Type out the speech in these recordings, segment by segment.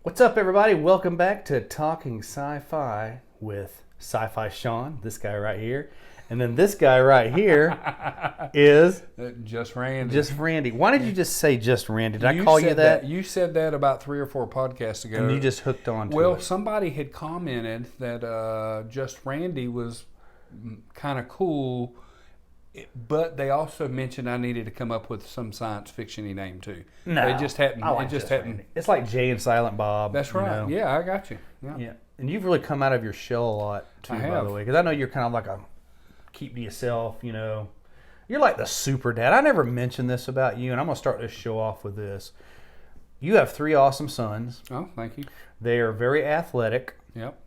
What's up, everybody? Welcome back to Talking Sci-Fi with Sci-Fi Sean, this guy right here. And then this guy right here is... Just Randee. Just Randee. Why did you just say Just Randee? Did I call you that? You said that about 3 or 4 podcasts ago. And you just hooked on to it. Well, somebody had commented that Just Randee was kind of cool, but they also mentioned I needed to come up with some science fiction-y name too. No, they just hadn't. I like it just Just hadn't. Randee. It's like Jay and Silent Bob. That's right. You know? Yeah, I got you. Yeah. And you've really come out of your shell a lot too, I by have. the way. Because I know you're kind of like a keep to yourself, you know. You're like the super dad. I never mentioned this about you, and I'm going to start this show off with this. You have 3 awesome sons. Oh, thank you. They are very athletic. Yep.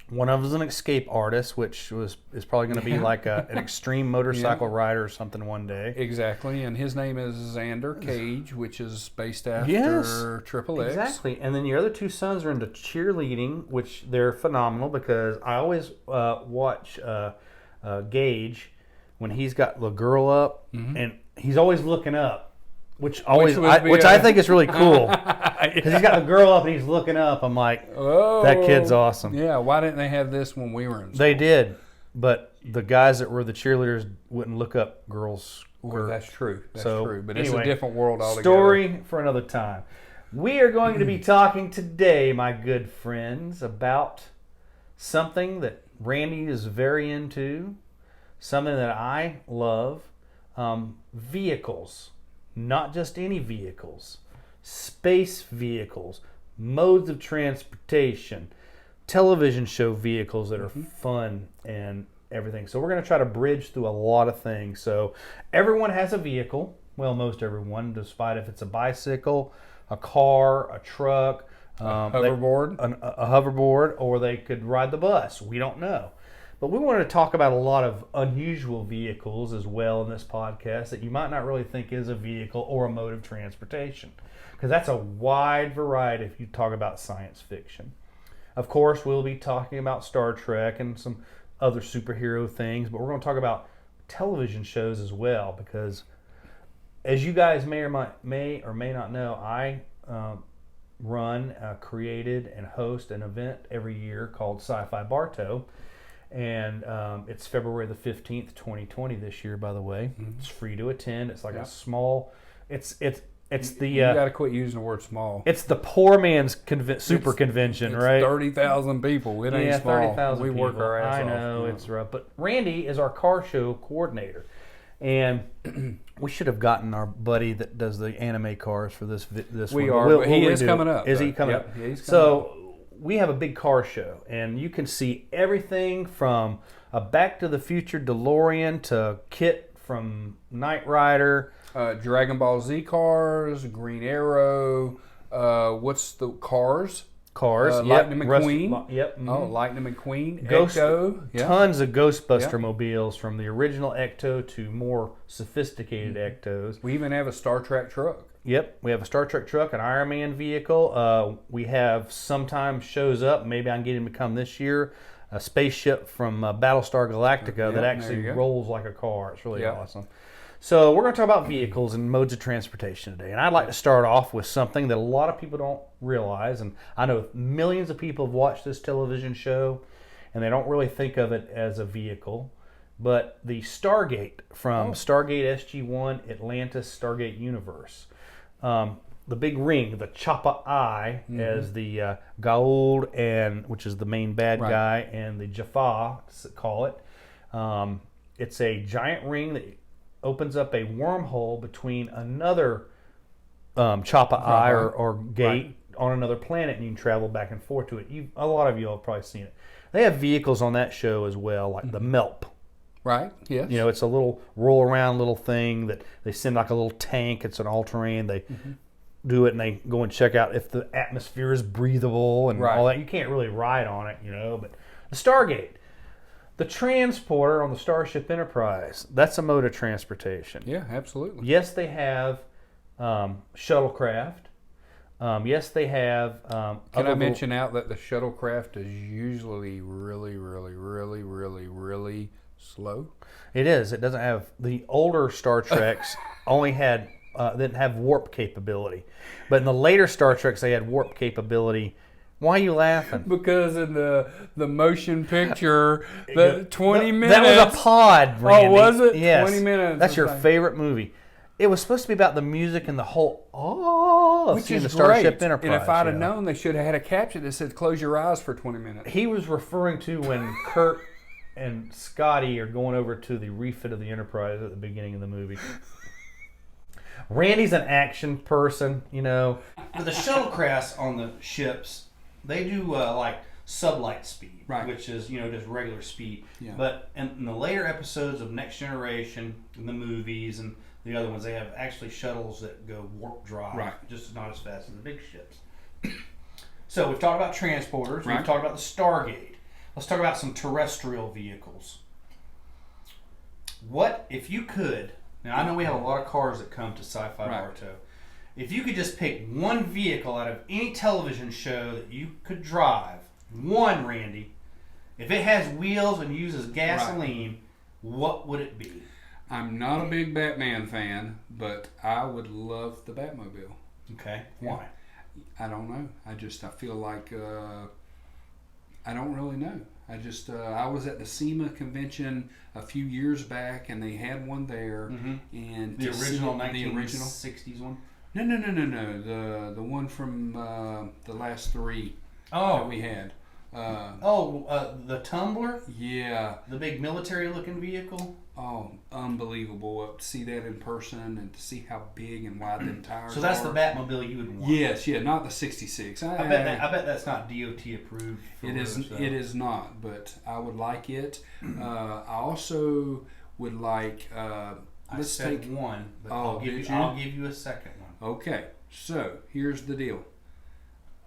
One of them is an escape artist, which is probably going to be like an extreme motorcycle rider or something one day. Exactly, and his name is Xander Cage, which is based after Yes, Triple X. Exactly. And then your other 2 sons are into cheerleading, which they're phenomenal because I always watch Gage when he's got the girl up, and he's always looking up. Which I think is really cool because he's got the girl up and he's looking up. I'm like, oh, that kid's awesome. Yeah, why didn't they have this when we were in school? They did, but the guys that were the cheerleaders wouldn't look up girls. Well, that's true. That's So, true. But anyway, it's a different world altogether. Story for another time. We are going to be talking today, my good friends, about something that Randee is very into, something that I love, vehicles. Not just any vehicles, space vehicles, modes of transportation, television show vehicles that are fun and everything. So we're going to try to bridge through a lot of things. So everyone has a vehicle. Well, most everyone, despite if it's a bicycle, a car, a truck, Hoverboard. a hoverboard, or they could ride the bus. We don't know. But we wanted to talk about a lot of unusual vehicles as well in this podcast that you might not really think is a vehicle or a mode of transportation. Because that's a wide variety if you talk about science fiction. Of course, we'll be talking about Star Trek and some other superhero things, but we're going to talk about television shows as well. Because as you guys may or may not know, I run, created, and host an event every year called Sci-fi Bartow. And it's February the 15th, 2020 this year, by the way. It's free to attend. It's like a small, it's the... You got to quit using the word small. It's the poor man's super convention, it's right? 30,000 people. It ain't small. 30,000 we people. work our ass I off. know, it's rough. But Randee is our car show coordinator. And we should have gotten our buddy that does the anime cars for this We one. are, but he is coming up. Is he coming up? Yeah, he's coming so, up. We have a big car show, and you can see everything from a Back to the Future DeLorean to Kit from Knight Rider. Dragon Ball Z cars, Green Arrow, what's the Cars? Cars, Lightning McQueen. Oh, mhm. Lightning McQueen. Ecto. Yeah. Tons of Ghostbuster mobiles from the original Ecto to more sophisticated Ectos. We even have a Star Trek truck. Yep, we have a Star Trek truck, an Ironman vehicle. We have sometimes shows up, maybe I can get him to come this year, a spaceship from Battlestar Galactica that actually rolls like a car. It's really awesome. So we're going to talk about vehicles and modes of transportation today. And I'd like to start off with something that a lot of people don't realize. And I know millions of people have watched this television show, and they don't really think of it as a vehicle. But the Stargate from Stargate SG-1, Atlantis, Stargate Universe. The big ring, the Choppa Eye, as the Goa'uld, and which is the main bad guy, and the Jaffa, call it. It's a giant ring that opens up a wormhole between another Choppa Eye or gate on another planet, and you can travel back and forth to it. A lot of you have probably seen it. They have vehicles on that show as well, like the Melp. Right, yes. You know, it's a little roll-around little thing that they send like a little tank. It's an all-terrain. They do it, and they go and check out if the atmosphere is breathable and all that. You can't really ride on it, you know. But the Stargate, the transporter on the Starship Enterprise, that's a mode of transportation. Yeah, absolutely. Yes, they have shuttlecraft. Yes, they have... Can I mention out that the shuttlecraft is usually really slow? It is. It doesn't have... The older Star Treks only had... didn't have warp capability. But in the later Star Treks, they had warp capability Why are you laughing? Because in the motion picture, the 20 minutes. That was a pod, Randee. Oh, was it? Yes. 20 minutes. That's your favorite movie. It was supposed to be about the music and the whole which is the Starship great. Enterprise. And if I'd have known, they should have had a caption that said "Close your eyes for 20 minutes." He was referring to when Kurt and Scotty are going over to the refit of the Enterprise at the beginning of the movie. Randy's an action person, you know. The shuttlecrafts on the ships, they do like sublight speed, right, which is, you know, just regular speed. Yeah. But in the later episodes of Next Generation, in the movies and the other ones, they have actually shuttles that go warp drive, right, just not as fast as the big ships. So we've talked about transporters, right, we've talked about the Stargate. Let's talk about some terrestrial vehicles. What if you could? Now I know we have a lot of cars that come to Sci-Fi Bartow. If you could just pick one vehicle out of any television show that you could drive, one, Randee, if it has wheels and uses gasoline, what would it be? I'm not a big Batman fan, but I would love the Batmobile. Okay, why? I don't know. I feel like I don't really know. I was at the SEMA convention a few years back, and they had one there. Mm-hmm. And the original 1960s one? No. The one from the last three that we had. The Tumblr? Yeah. The big military-looking vehicle? Oh, unbelievable. To see that in person and to see how big and wide the tires are. So that's the Batmobile you would want? Yes, not the 66. I bet that's not DOT approved. It is not, but I would like it. I also would like... let's take one, but I'll give you a second one. Okay, so here's the deal.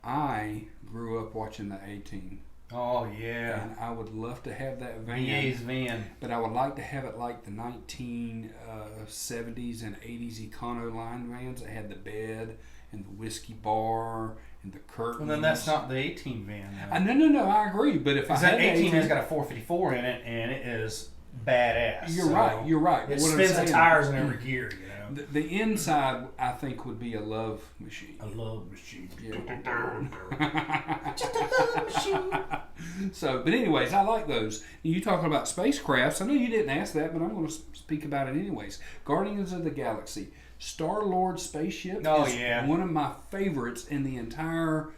I grew up watching the A-Team. Oh, yeah. And I would love to have that van. VA's van. But I would like to have it like the 1970s and 80s Econoline vans that had the bed and the whiskey bar and the curtains. Well, then that's not the A-Team van. No, I agree. But if I had that A-Team has got a 454 in it, and it is badass. You're right. It spins the tires in every gear, you know. The inside, I think, would be a love machine. A love machine. Yeah. Just a love machine. So, but anyways, I like those. You talking about spacecrafts? I know you didn't ask that, but I'm going to speak about it anyways. Guardians of the Galaxy, Star-Lord spaceship is one of my favorites in the entire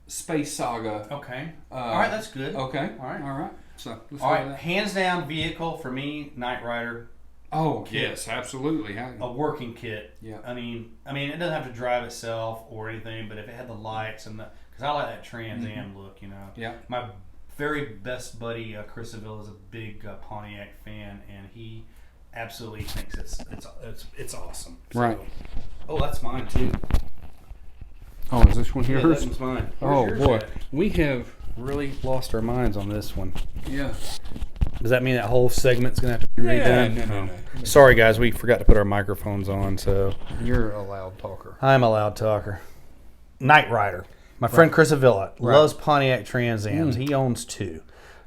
space saga. Okay. All right, that's good. Okay. All right. So, all right. Hands down, vehicle for me, Knight Rider. Oh, kit. Yes, absolutely. A working kit. Yeah. I mean, it doesn't have to drive itself or anything, but if it had the lights and because I like that Trans Am look, you know. Yeah. My very best buddy Chris Seville is a big Pontiac fan, and he absolutely thinks it's awesome. So, right. Oh, that's mine too. Oh, is this one here? Yeah, this one's mine. Where's yours at? We have really lost our minds on this one. Yeah. Does that mean that whole segment's going to have to be redone? No. Sorry, guys. We forgot to put our microphones on, so... You're a loud talker. I'm a loud talker. Knight Rider. My friend Chris Avila loves Pontiac Trans Ams. He owns two.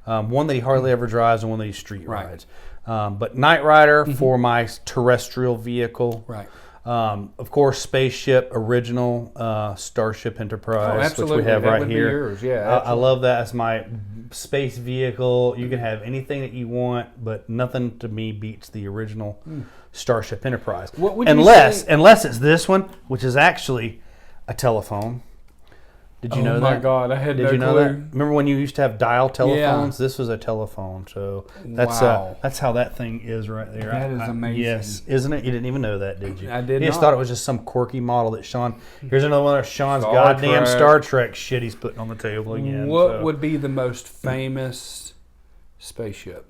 One that he hardly ever drives and one that he street rides. But Knight Rider for my terrestrial vehicle. Right. Of course, spaceship, original Starship Enterprise, which we have right here. Yours. Yeah, I love that as my space vehicle. You can have anything that you want, but nothing to me beats the original Starship Enterprise. What would unless it's this one, which is actually a telephone. Did you know that? Oh my God, I had no clue. Did you know that? Remember when you used to have dial telephones? Yeah. This was a telephone, so that's how that thing is right there. That is amazing. Yes, isn't it? You didn't even know that, did you? I did not. You just thought it was just some quirky model that Sean. Here's another one of Sean's goddamn Star Trek shit he's putting on the table again. What would be the most famous spaceship?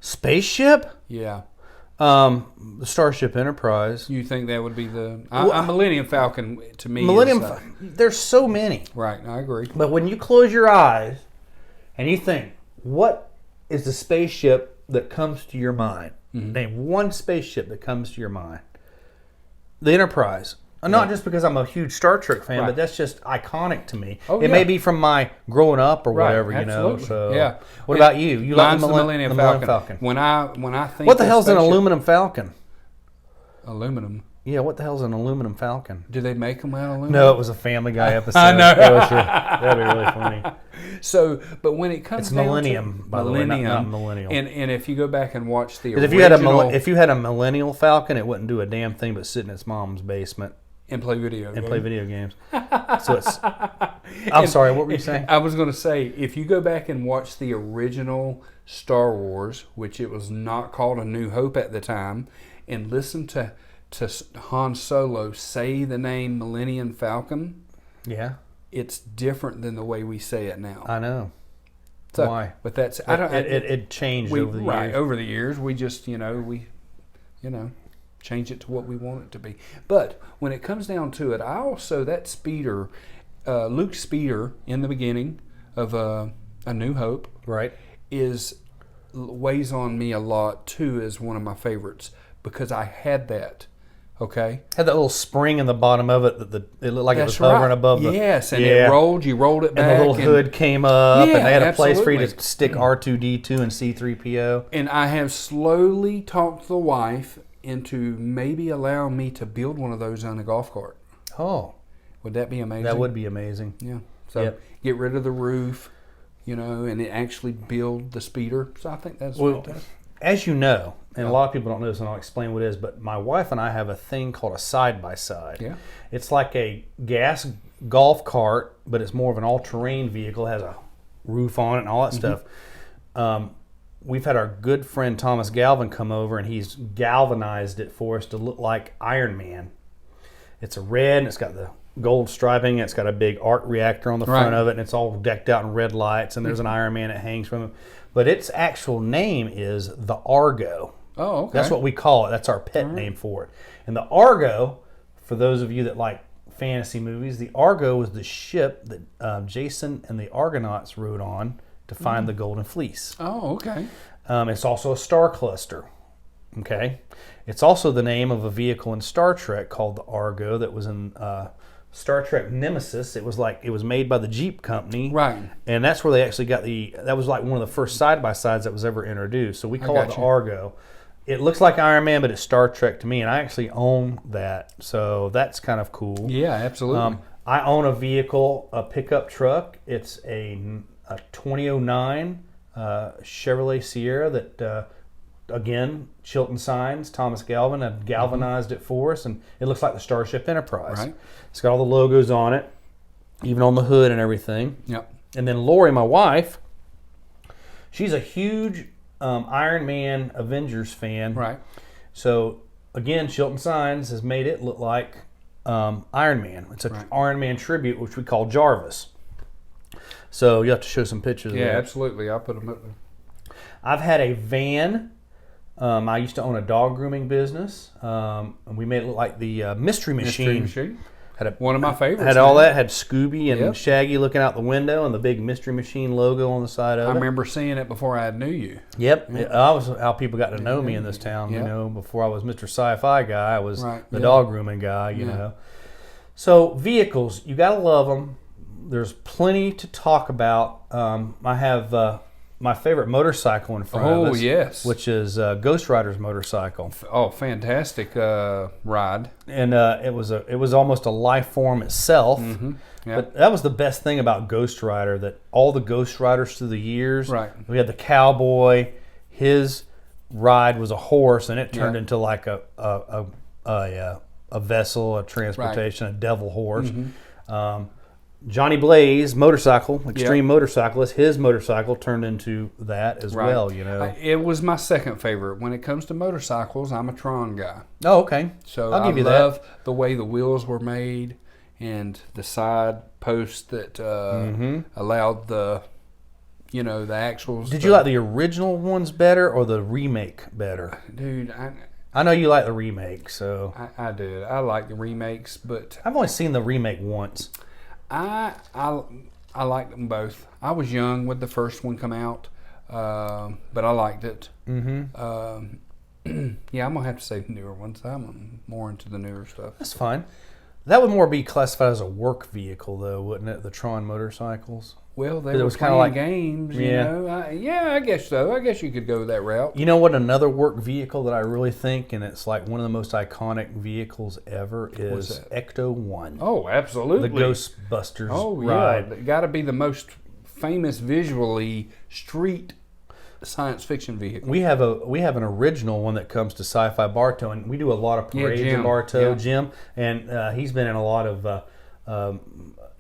Spaceship? Yeah. The Starship Enterprise. You think that would be the... Millennium Falcon, to me, there's so many. Right, I agree. But when you close your eyes and you think, what is the spaceship that comes to your mind? Name one spaceship that comes to your mind. The Enterprise. Not just because I'm a huge Star Trek fan, but that's just iconic to me. It may be from my growing up or whatever, you know. So, what about you? You like the Millennium Falcon? When I think what the hell's an aluminum Falcon? Aluminum. Yeah, what the hell's an aluminum falcon? Do they make them out of aluminum? No, it was a Family Guy episode. I know. That'd be really funny. So, but when it comes it's down millennium, to by the way, not millennial. And if you go back and watch the original, if you had a millennial falcon, it wouldn't do a damn thing but sit in its mom's basement and play video games. So it's. I'm sorry. What were you saying? I was going to say, if you go back and watch the original Star Wars, which it was not called A New Hope at the time, and listen to Han Solo say the name Millennium Falcon. Yeah. It's different than the way we say it now. I know. So, why? But that's it changed over the years. Right, over the years, we just change it to what we want it to be. But when it comes down to it, that speeder, Luke's speeder in the beginning of A New Hope, right, weighs on me a lot too as one of my favorites because I had that. Okay. Had that little spring in the bottom of it that it looked like it was hovering above the. Yes, and it rolled. You rolled it back, and the little hood came up, and they had a place for you to stick R2D2 and C3PO. And I have slowly talked the wife into maybe allowing me to build one of those on a golf cart. Oh, would that be amazing? That would be amazing. Yeah. So get rid of the roof, and it actually build the speeder. So I think that's fantastic. As you know, and a lot of people don't know this, and I'll explain what it is, but my wife and I have a thing called a side-by-side. Yeah. It's like a gas golf cart, but it's more of an all-terrain vehicle. It has a roof on it and all that stuff. We've had our good friend Thomas Galvin come over, and he's galvanized it for us to look like Ironman. It's a red, and it's got the gold striping, and it's got a big arc reactor on the front of it, and it's all decked out in red lights, and there's an Ironman that hangs from it. But its actual name is the Argo. Oh, okay. That's what we call it. That's our pet name for it. And the Argo, for those of you that like fantasy movies, the Argo was the ship that Jason and the Argonauts rode on to find the Golden Fleece. Oh, okay. It's also a star cluster. Okay. It's also the name of a vehicle in Star Trek called the Argo that was in Star Trek Nemesis. It was made by the Jeep company. Right. And that's where they actually got that was like one of the first side-by-sides that was ever introduced. So we call it the Argo. It looks like Iron Man, but it's Star Trek to me, and I actually own that. So that's kind of cool. Yeah, absolutely. I own a vehicle, a pickup truck. It's a 2009 Chevrolet Sierra that, again, Chilton Signs, Thomas Galvin have galvanized it for us, and it looks like the Starship Enterprise. Right. It's got all the logos on it, even on the hood and everything. Yep. And then Lori, my wife, she's a huge Iron Man Avengers fan. Right. So, again, Chilton Signs has made it look like Iron Man. It's an Iron Man tribute, which we call Jarvis. So you have to show some pictures. Yeah, of that. absolutely. I'll put them up there. I've had a van. I used to own a dog grooming business, and we made it look like the Mystery Machine. One of my favorites. Had all that. Had Scooby and Shaggy looking out the window, and the big Mystery Machine logo on the side of it. I remember seeing it before I knew you. Yep, I was how people got to know me in this town. Yep. You know, before I was Mr. Sci-Fi guy, I was the dog grooming guy. You know, so vehicles, you gotta love them. There's plenty to talk about. I have my favorite motorcycle in front of us. Oh, yes. Which is Ghost Rider's motorcycle. Oh, fantastic ride. And it was almost a life form itself. Mm-hmm. Yep. But that was the best thing about Ghost Rider, that all the Ghost Riders through the years, we had the cowboy, his ride was a horse, and it turned into like a vessel, a transportation, a devil horse. Mm-hmm. Johnny Blaze, motorcycle, extreme motorcyclist, his motorcycle turned into that as well, you know. It was my second favorite. When it comes to motorcycles, I'm a Tron guy. Oh, okay. So I'll give you love the way the wheels were made and the side posts that allowed the actual Did you like the original ones better or the remake better? Dude, I know you like the remake, so. I did. I like the remakes, but I've only seen the remake once. I liked them both. I was young when the first one come out, but I liked it. Mm-hmm. Yeah, I'm gonna have to say the newer ones. I'm more into the newer stuff. That's fine. That would more be classified as a work vehicle, though, wouldn't it? The Tron motorcycles. Well, they were playing games, you know. I guess so. I guess you could go that route. You know what? Another work vehicle that I really think, and it's like one of the most iconic vehicles ever, is Ecto-1. Oh, absolutely. The Ghostbusters ride. Yeah, got to be the most famous visually street science fiction vehicle. We have an original one that comes to Sci-Fi Bartow, and we do a lot of parades in Bartow, Jim, and he's been in a lot of.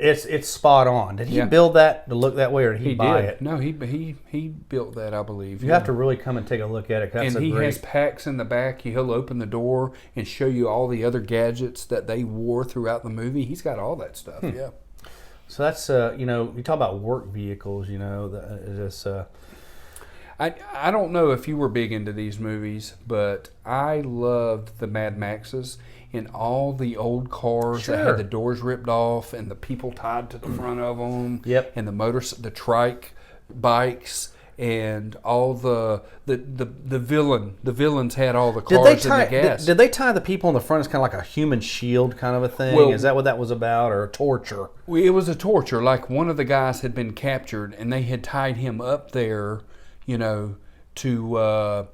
It's spot on. Did he build that to look that way, or did he buy it? No, he built that, I believe. You have to really come and take a look at it. And he has packs in the back. He'll open the door and show you all the other gadgets that they wore throughout the movie. He's got all that stuff. Yeah. So that's you talk about work vehicles. I don't know if you were big into these movies, but I loved the Mad Maxes and all the old cars that had the doors ripped off and the people tied to the front of them. Yep. And the trike bikes and all the villains had all the cars and the gas. Did they tie the people in the front as kind of like a human shield kind of a thing? Well, is that what that was about, or torture? It was a torture. Like one of the guys had been captured and they had tied him up there, to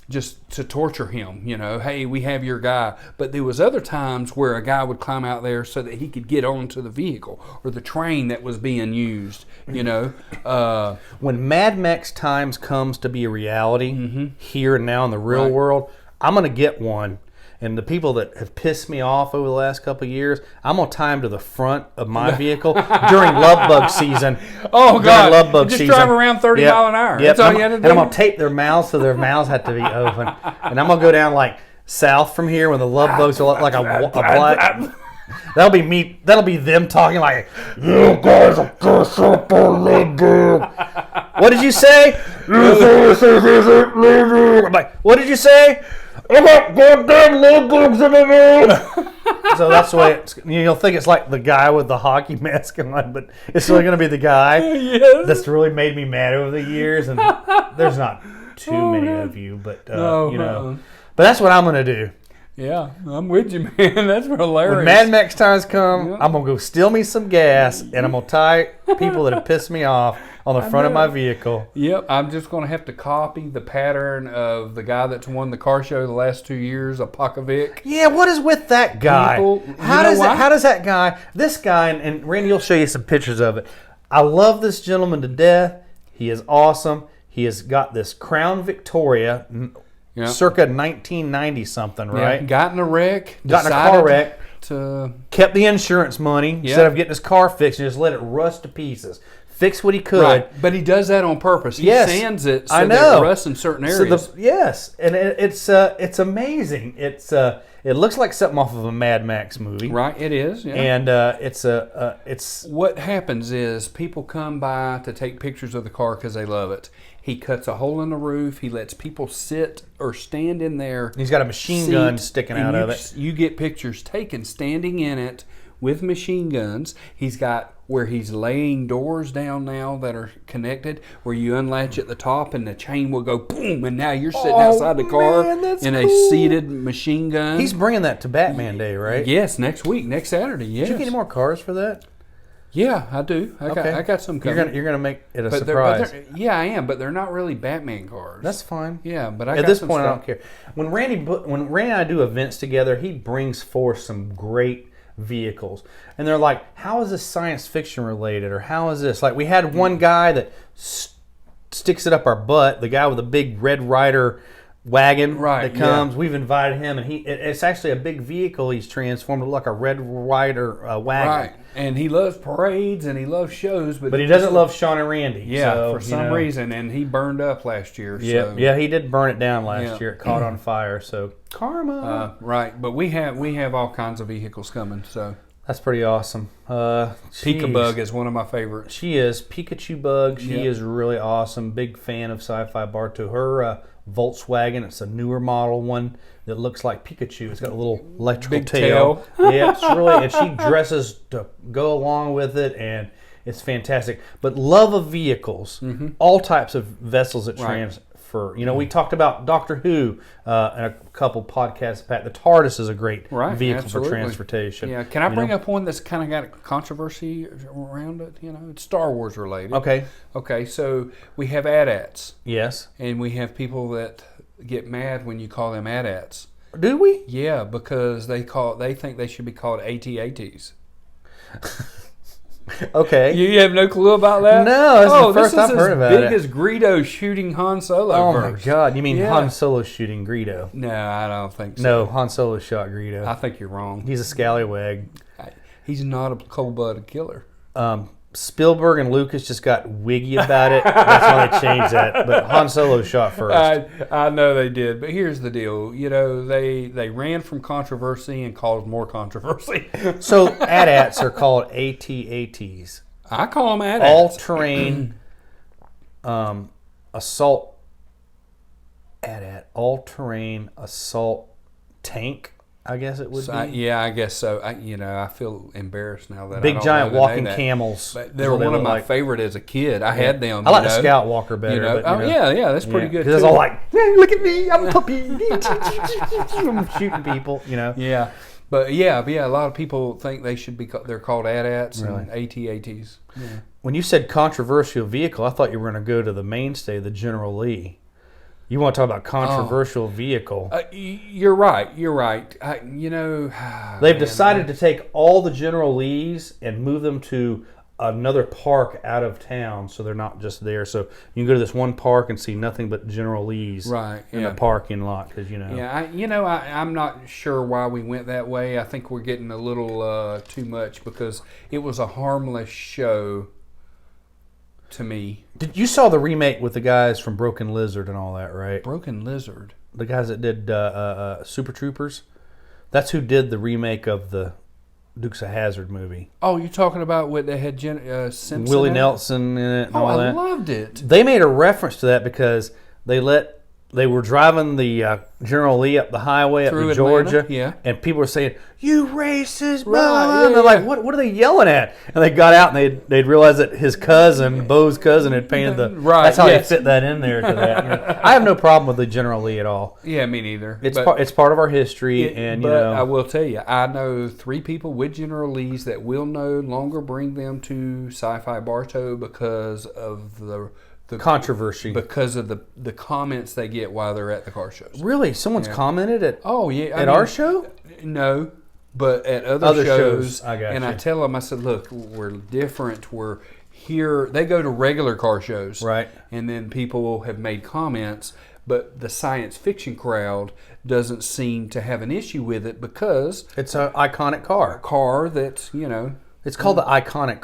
just to torture him, hey, we have your guy. But there was other times where a guy would climb out there so that he could get onto the vehicle or the train that was being used, When Mad Max times comes to be a reality here and now in the real world, I'm going to get one. And the people that have pissed me off over the last couple of years, I'm going to tie them to the front of my vehicle during love bug season. Oh, God. Love bug season. Just drive around 30 mile an hour. Yep. That's all you had to do. And I'm going to tape their mouths so their mouths have to be open. And I'm going to go down like south from here when the love bugs are like a black... That'll be me. That'll be them talking like, "You guys are just up on love bug." What did you say? I'm like, what did you say? I got goddamn love bugs in the room. So that's the way you'll think it's like the guy with the hockey mask on, but it's really going to be the guy that's really made me mad over the years. And there's not too many of you, but but that's what I'm going to do. Yeah, I'm with you, man. That's hilarious. When Mad Max times come, I'm going to go steal me some gas, and I'm going to tie people that have pissed me off on the front of my vehicle. Yep, I'm just going to have to copy the pattern of the guy that's won the car show the last 2 years, Apokovic. Yeah, what is with that guy? How does that guy, this guy, and Randy will show you some pictures of it. I love this gentleman to death. He is awesome. He has got this Crown Victoria, circa 1990 something, right? Got in a wreck. Got in a car wreck. Kept the insurance money instead of getting his car fixed and just let it rust to pieces. Fix what he could. Right. But he does that on purpose. He sands it so that it rusts in certain areas. And it's amazing. It looks like something off of a Mad Max movie. Right, it is. Yeah. And it's what happens is people come by to take pictures of the car because they love it. He cuts a hole in the roof. He lets people sit or stand in there. He's got a machine gun sticking out of it. You get pictures taken standing in it with machine guns. He's got where he's laying doors down now that are connected, where you unlatch at the top and the chain will go boom, and now you're sitting outside the car in a seated machine gun. He's bringing that to Batman Day, right? Yes, next week, next Saturday. Yes. Did you get any more cars for that? Yeah, I do. I got some coming. You're gonna make it a surprise. I am, but they're not really Batman cars. That's fine. Yeah, but at this point, I don't care. When Randy and I do events together, he brings forth some great vehicles, and they're like, "How is this science fiction related?" Or "How is this?" Like we had one guy that sticks it up our butt. The guy with the big Red Ryder wagon that comes. We've invited him, and it's actually a big vehicle. He's transformed to look like a Red Ryder wagon. Right. And he loves parades and he loves shows, but he doesn't love Sean and Randy. Yeah, so, for some reason, and he burned up last year. Yeah, yeah, he did burn it down last year. It caught on fire. So karma. Right, but we have all kinds of vehicles coming. So that's pretty awesome. Peekabug is one of my favorites. She is Pikachu Bug. She is really awesome. Big fan of Sci-Fi Bartow. Her Volkswagen. It's a newer model one that looks like Pikachu. It's got a little electrical big tail. Yeah, it's really, and she dresses to go along with it, and it's fantastic. But love of vehicles, all types of vessels that for, we talked about Doctor Who in a couple podcasts back. The TARDIS is a great vehicle for transportation. Yeah, can I bring up one that's kind of got controversy around it? It's Star Wars related. Okay, so we have AT-ATs. Yes. And we have people that get mad when you call them AT-ATs. Do we? Yeah, because they think they should be called AT-ATs. Okay. You have no clue about that? No, this is the first I've heard about it. This is as big as Greedo shooting Han Solo. Oh my God! You mean Han Solo shooting Greedo? No, I don't think so. No, Han Solo shot Greedo. I think you're wrong. He's a scallywag. He's not a cold-blooded killer. Spielberg and Lucas just got wiggy about it. That's why they changed that. But Han Solo shot first. I know they did, but here's the deal. They ran from controversy and caused more controversy. So AT-ATs are called AT-ATs. I call them AT-ATs. All-terrain assault AT-AT. All-terrain assault tank. I guess it would be. I guess so. I feel embarrassed now that big I don't giant know walking camels. But they were one of my favorite as a kid. I had them. I like the Skywalker better. But, yeah, that's pretty good. Because it's all like, hey, look at me, I'm a puppy. I'm shooting people. Yeah, but a lot of people think they should be. They're called AT-ATs and AT-ATs. Yeah. When you said controversial vehicle, I thought you were going to go to the mainstay, the General Lee. You want to talk about controversial vehicle? You're right. They've decided to take all the General Lees and move them to another park out of town, so they're not just there. So you can go to this one park and see nothing but General Lees in the parking lot, because Yeah, I'm not sure why we went that way. I think we're getting a little too much because it was a harmless show. To me, you saw the remake with the guys from Broken Lizard and all that, right? Broken Lizard, the guys that did Super Troopers. That's who did the remake of the Dukes of Hazzard movie. Oh, you're talking about what they had Simpson Willie Nelson in it and all that. I loved it. They made a reference to that because they were driving the General Lee up the highway up to Georgia, and people were saying, "You racist!" Right? And they're like, "What are they yelling at?" And they got out and they'd realized that his cousin, Bo's cousin, had painted the. Right. That's how they fit that in there to that. I have no problem with the General Lee at all. Yeah, me neither. It's part of our history, I will tell you, I know 3 people with General Lees that will no longer bring them to Sci-Fi Bartow because of the controversy, because of the comments they get while they're at the car shows. Really? Someone's commented at at our show? No, but at other shows. I got and you. I tell them, I said, look, we're different. We're here. They go to regular car shows. Right. And then people have made comments, but the science fiction crowd doesn't seem to have an issue with it because it's an iconic car. A car that's, It's called the iconic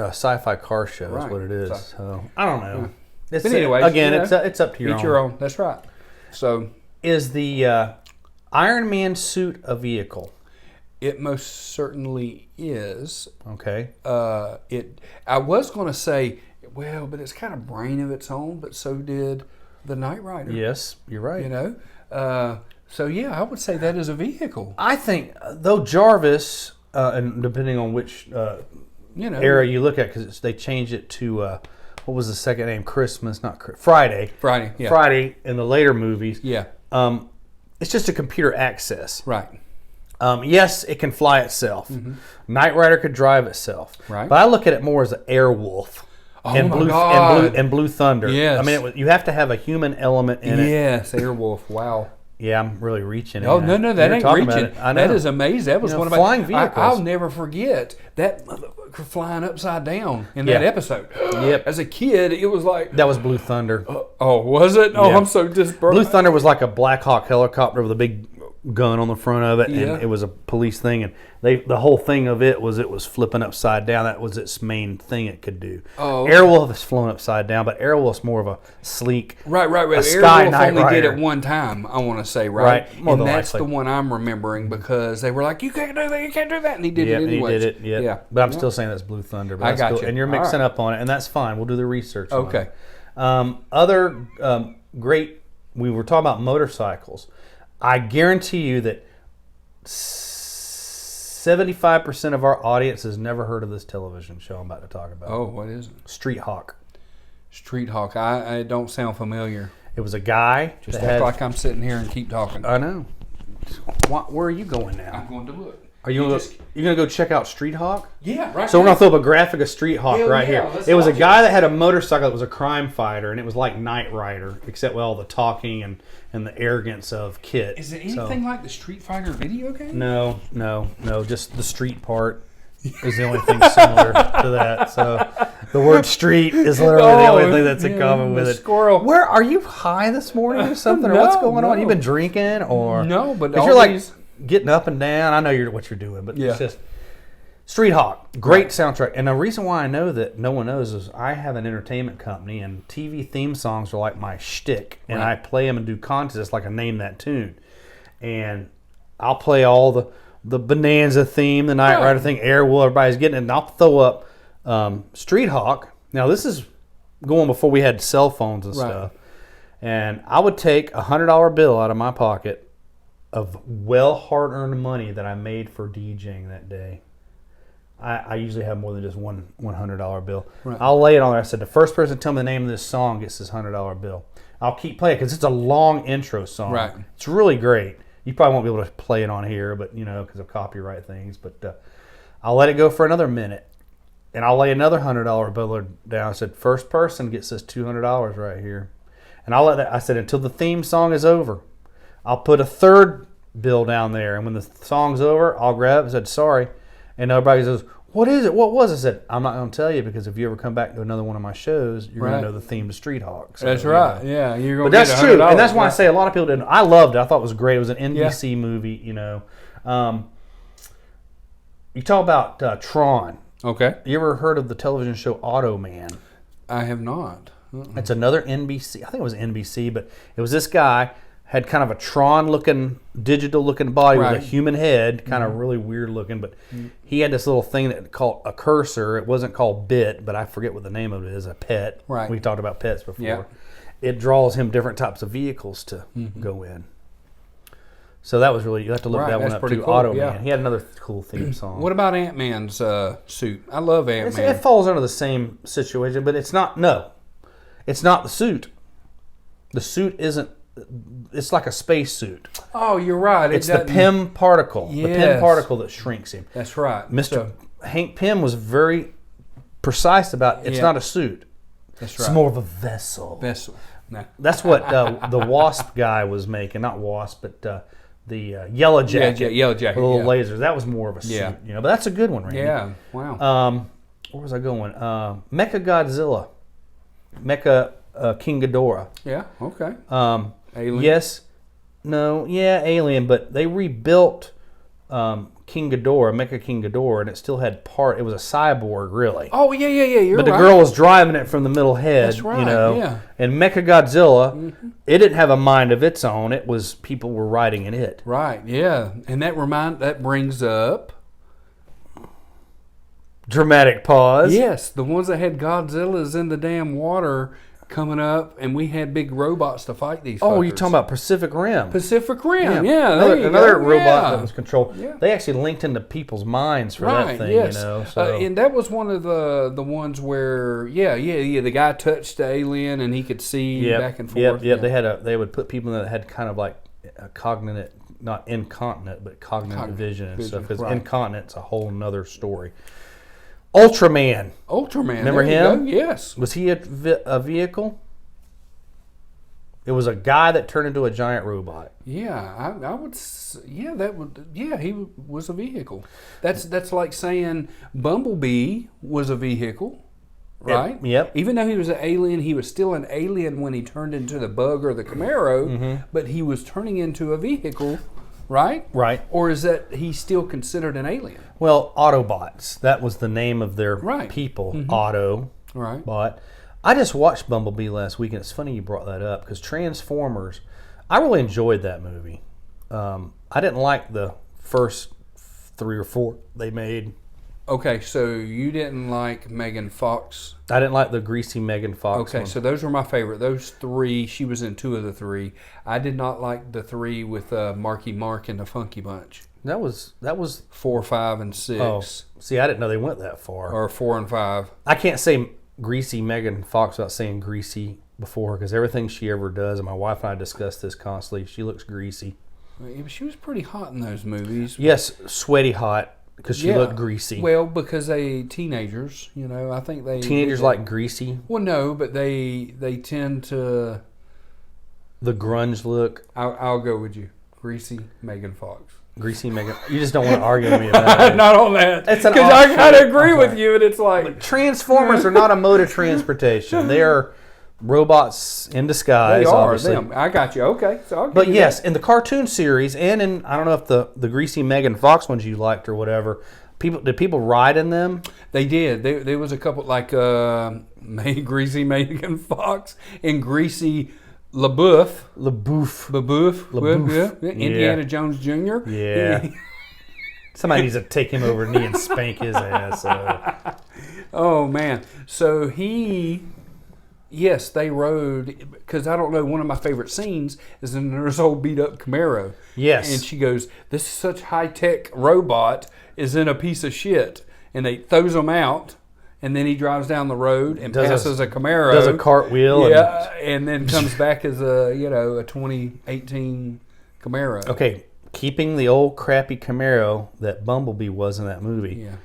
sci-fi car show. Is what it is. So I don't know. But anyway, it's up to each your own. That's right. So is the Iron Man suit a vehicle? It most certainly is. Okay. I was going to say, well, but it's kind of brain of its own. But so did the Knight Rider. Yes, you're right. So I would say that is a vehicle. I think though Jarvis. And depending on which era you look at, because they changed it to what was the second name? Friday. Friday. Yeah. Friday in the later movies. Yeah. It's just a computer access. Right. Yes, it can fly itself. Mm-hmm. Knight Rider could drive itself. Right. But I look at it more as an Airwolf. Oh my God. And Blue Thunder. Yes. I mean, you have to have a human element in it. Yes, Airwolf. Wow. Yeah, I'm really reaching. Oh no, that ain't reaching. That is amazing. That was one of my flying vehicles. I'll never forget that motherfucker flying upside down in that episode. Yep. As a kid, it was like that was Blue Thunder. Was it? Oh, yeah. I'm so disappointed. Blue Thunder was like a Black Hawk helicopter with a big gun on the front of it, and it was a police thing, and the whole thing of it was flipping upside down. That was its main thing it could do. Oh, Airwolf is flown upside down, but Airwolf's more of a sleek, right. Sky Knight only Rider. did it one time, I want to say, right? And that's the one I'm remembering because they were like, "You can't do that, you can't do that," and he did it anyway. He did it, yeah. But I'm still saying that's Blue Thunder. But I got you, and you're mixing up on it, and that's fine. We'll do the research. Okay. Other great. We were talking about motorcycles. I guarantee you that 75% of our audience has never heard of this television show I'm about to talk about. Oh, what is it? Street Hawk. Street Hawk. I don't sound familiar. It was a guy. Just act like I'm sitting here and keep talking. I know. Where are you going now? I'm going to look. Are you gonna go check out Street Hawk? Yeah, right. So we're gonna throw up a graphic of Street Hawk right here. Let's it was a watch guy that had a motorcycle that was a crime fighter, and it was like Knight Rider, except with all the talking and the arrogance of Kit. Is it anything like the Street Fighter video game? No. Just the street part is the only thing similar to that. So the word street is literally the only thing that's in common with it. Squirrel. Where are you high this morning or something? Or what's going on? You been drinking or no? But you're like getting up and down. I know what you're doing, but it's just Street Hawk. Great soundtrack. And the reason why I know that no one knows is I have an entertainment company, and TV theme songs are like my shtick, and I play them and do contests like I name that tune, and I'll play all the Bonanza theme, the Knight Rider thing, Airwolf, everybody's getting it, and I'll throw up Street Hawk. Now this is going before we had cell phones and stuff, and I would take $100 bill out of my pocket of hard-earned money that I made for DJing that day. I usually have more than just one $100 bill. Right. I'll lay it on there. I said, the first person to tell me the name of this song gets this $100 bill. I'll keep playing because it's a long intro song. Right. It's really great. You probably won't be able to play it on here, but because of copyright things. But I'll let it go for another minute, and I'll lay another $100 bill down. I said, first person gets this $200 right here, and I'll let that. I said, until the theme song is over. I'll put a third bill down there, and when the song's over, I'll grab it and said, sorry. And everybody says, what is it? What was it? I said, I'm not going to tell you because if you ever come back to another one of my shows, you're going to know the theme to Street Hawk. So, that's right. Yeah, you're going to get $100. But that's true, and that's why I say a lot of people didn't. I loved it. I thought it was great. It was an NBC movie, You talk about Tron. Okay. You ever heard of the television show Automan? I have not. It's another NBC. I think it was NBC, but it was this guy. Had kind of a Tron-looking, digital-looking body with a human head, kind of really weird-looking. But he had this little thing that called a cursor. It wasn't called Bit, but I forget what the name of it is. A pet. Right. We talked about pets before. Yeah. It draws him different types of vehicles to go in. So that was really, you have to look that one up too. Cool. Automan. Yeah. He had another cool theme song. What about Ant-Man's suit? I love Ant-Man. It falls under the same situation, but it's not. No, it's not the suit. The suit isn't. It's like a space suit. Oh, you're right. It's the Pym particle. Yes. The Pym particle that shrinks him. That's right. Hank Pym was very precise about it's not a suit. That's right. It's more of a vessel. No. That's what the Wasp guy was making. Not Wasp, but the Yellow Jacket. Yellow Jacket. With little lasers. That was more of a suit. But that's a good one, Randy. Yeah. Wow. Where was I going? Mecha Godzilla. Mecha King Ghidorah. Yeah. Okay. Alien? Yes. No. Yeah, Alien. But they rebuilt King Ghidorah, Mecha King Ghidorah, and it still had it was a cyborg, really. Oh, yeah. You're right. But the girl was driving it from the middle head. That's right, yeah. And Mecha Godzilla, it didn't have a mind of its own. It was people were riding in it. Right, yeah. And that brings up... Dramatic pause. Yes, the ones that had Godzillas in the damn water... coming up, and we had big robots to fight these fuckers. Oh, you're talking about Pacific Rim. Pacific Rim, yeah. Another robot that was controlled. Yeah. They actually linked into people's minds for that thing, yes. So. And that was one of the ones where, the guy touched the alien and he could see back and forth. Yep. They would put people that had kind of like a cognate, not incontinent, but cognitive vision and stuff. Because incontinent's a whole nother story. Ultraman. Remember him? Yes. Was he a vehicle? It was a guy that turned into a giant robot. Yeah, I would. Yeah, that would. Yeah, he was a vehicle. That's like saying Bumblebee was a vehicle, right? Yep. Even though he was an alien, he was still an alien when he turned into the Bug or the Camaro. But he was turning into a vehicle. Right? Right. Or is that he's still considered an alien? Well, Autobots. That was the name of their people. Autobot. Right. I just watched Bumblebee last week, and it's funny you brought that up, because Transformers, I really enjoyed that movie. I didn't like the first 3 or 4 they made. Okay, so you didn't like Megan Fox? I didn't like the greasy Megan Fox one. So those were my favorite. Those 3, she was in 2 of the 3. I did not like the 3 with Marky Mark and the Funky Bunch. That was 4, 5, and 6. Oh, see, I didn't know they went that far. Or 4 and 5. I can't say greasy Megan Fox without saying greasy before, because everything she ever does, and my wife and I discuss this constantly, she looks greasy. She was pretty hot in those movies. Yes, sweaty hot, because she looked greasy. Well, because teenagers, I think Teenagers like greasy? Well, no, but they tend to... The grunge look? I'll go with you. Greasy Megan Fox. Greasy Megan. You just don't want to argue with me about it. Not on that. Because I kind of agree with you, and it's like... But Transformers are not a mode of transportation. They are robots in disguise, they are, obviously. Them. I got you. Okay. So but yes, in the cartoon series, and in, I don't know if the greasy Megan Fox ones you liked or whatever, did people ride in them? They did. There was a couple, like greasy Megan Fox and greasy LaBeouf. Indiana Jones Jr. Yeah. Somebody needs to take him over knee and spank his ass. Oh, man. So yes, they rode, because I don't know, one of my favorite scenes is in this old beat-up Camaro. Yes. And she goes, this is such high-tech robot is in a piece of shit. And they throws him out. And then he drives down the road and passes a Camaro. Does a cartwheel. Yeah, and then comes back as a 2018 Camaro. Okay, keeping the old crappy Camaro that Bumblebee was in that movie. Yeah.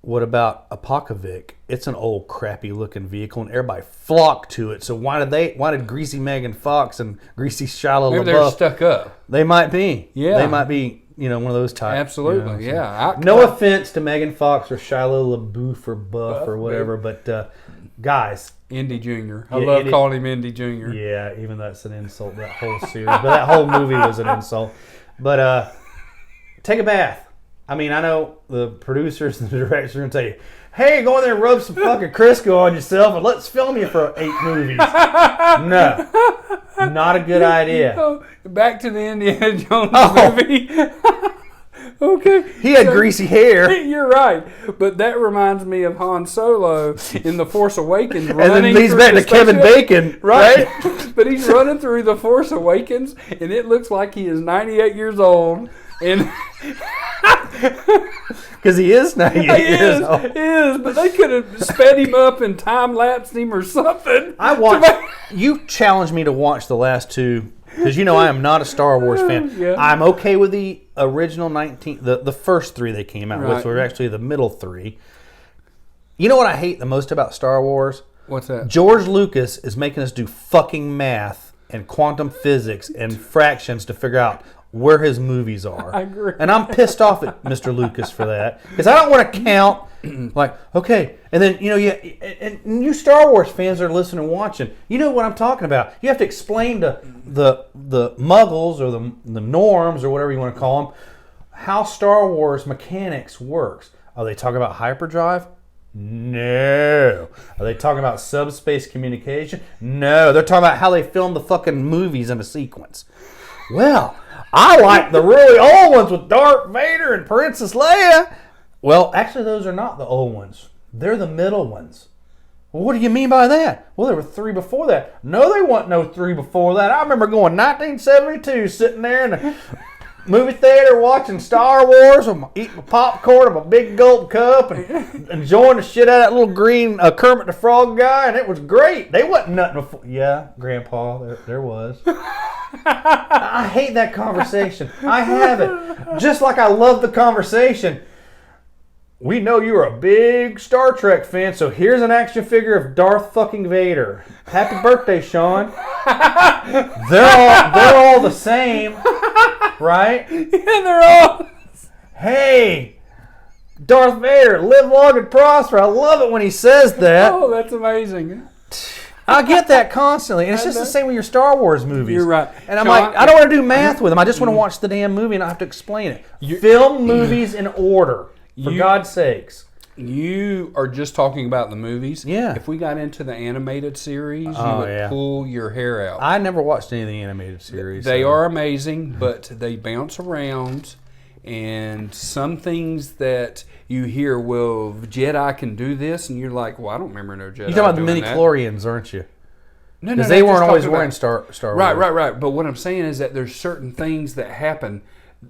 What about Apocalypse? It's an old crappy looking vehicle and everybody flocked to it. So why did Greasy Megan Fox and Greasy Shia LaBeouf? Maybe they're stuck up. They might be. Yeah. They might be. One of those types. Absolutely, yeah. No offense to Megan Fox or Shia LaBeouf or Buff or whatever, but guys. Indy Jr. I love calling him Indy Jr. Yeah, even though that's an insult, that whole series. But that whole movie was an insult. But take a bath. I mean, I know the producers and the directors are going to tell you, hey, go in there and rub some fucking Crisco on yourself and let's film you for 8 movies. No. Not a good idea. Oh, back to the Indiana Jones movie. Okay. He had greasy hair. You're right. But that reminds me of Han Solo in The Force Awakens. And then he's back to Kevin Bacon. Right? But he's running through The Force Awakens, and it looks like he is 98 years old. And because he is 98 years old. He is, but they could have sped him up and time-lapsed him or something. You challenged me to watch the last 2, because I am not a Star Wars fan. Yeah. I'm okay with the original the first 3 they came out with, which were actually the middle 3. You know what I hate the most about Star Wars? What's that? George Lucas is making us do fucking math and quantum physics and fractions to figure out where his movies are. I agree. And I'm pissed off at Mr. Lucas for that, because I don't want to count like, okay, and then and you Star Wars fans that are listening and watching, you know what I'm talking about. You have to explain to the muggles or the norms or whatever you want to call them how Star Wars mechanics works. Are they talking about hyperdrive? No. Are they talking about subspace communication? No. They're talking about how they film the fucking movies in a sequence. Well, I like the really old ones with Darth Vader and Princess Leia. Well, actually, those are not the old ones. They're the middle ones. Well, what do you mean by that? Well, there were 3 before that. No, there wasn't no 3 before that. I remember going 1972, sitting there in the movie theater watching Star Wars, eating my popcorn and my big gulp cup and enjoying the shit out of that little green Kermit the Frog guy, and it was great. They wasn't nothing before. Yeah, Grandpa, there was. I hate that conversation. I have it. Just like I love the conversation. We know you're a big Star Trek fan, so here's an action figure of Darth fucking Vader. Happy birthday, Sean. They're all the same, right? Yeah, they're all. Hey, Darth Vader, live long and prosper. I love it when he says that. Oh, that's amazing. I get that constantly, and it's just the same with your Star Wars movies. You're right. And I'm like, I don't want to do math with them. I just want to watch the damn movie, and I have to explain it. Film movies in order, for God's sakes. You are just talking about the movies. Yeah. If we got into the animated series, you would pull your hair out. I never watched any of the animated series. They are amazing, but they bounce around, and some things that you hear, well, Jedi can do this, and you're like, well, I don't remember no Jedi. You're talking about the midi-chlorians, aren't you? No, because they weren't always wearing Star Wars. Right. But what I'm saying is that there's certain things that happen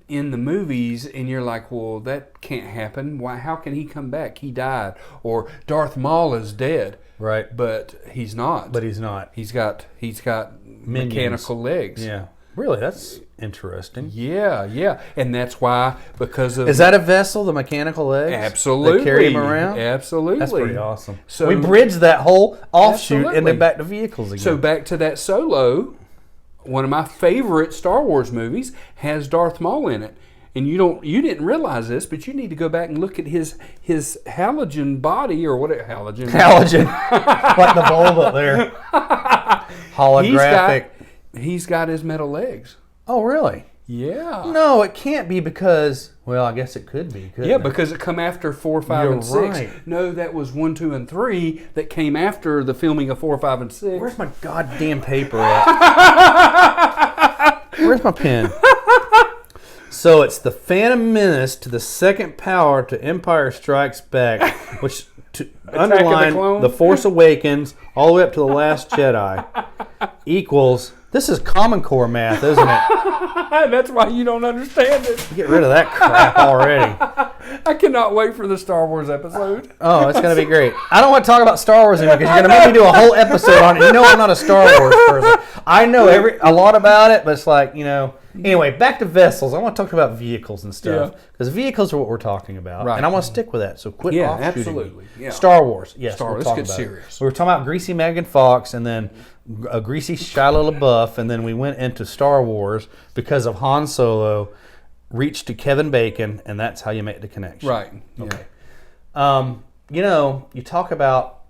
in the movies, and you're like, well, that can't happen. Why? How can he come back? He died. Or Darth Maul is dead. Right. But he's not. He's got mechanical legs. Yeah. Really, that's interesting. Yeah. And that's why, because of... Is that a vessel, the mechanical legs? Absolutely. They carry him around? Absolutely. That's pretty awesome. So we bridged that whole offshoot and then back to vehicles again. So back to that Solo, one of my favorite Star Wars movies has Darth Maul in it. And you didn't realize this, but you need to go back and look at his halogen body, or what halogen. Like the bulb up there. Holographic. He's got his metal legs. Oh, really? Yeah. No, it can't be because, well, I guess it could be. Yeah, because it come after 4, 5, and 6. Right. No, that was 1, 2, and 3 that came after the filming of 4, 5, and 6. Where's my goddamn paper at? Where's my pen? So it's the Phantom Menace to the Second Power to Empire Strikes Back, which to underline the Force Awakens all the way up to the Last Jedi equals... This is Common Core math, isn't it? That's why you don't understand it. Get rid of that crap already. I cannot wait for the Star Wars episode. Oh, it's going to be great. I don't want to talk about Star Wars anymore because you're going to make me do a whole episode on it. You know I'm not a Star Wars person. I know a lot about it, but it's like, Anyway, back to vessels. I want to talk about vehicles and stuff because vehicles are what we're talking about, and I want to stick with that. So quit offshooting. Absolutely. Yeah. Star Wars. Yes, Star Wars. Let's get serious. We were talking about greasy Megan Fox, and then a greasy Shia LaBeouf, and then we went into Star Wars because of Han Solo reached to Kevin Bacon, and that's how you make the connection. Right. Okay. You talk about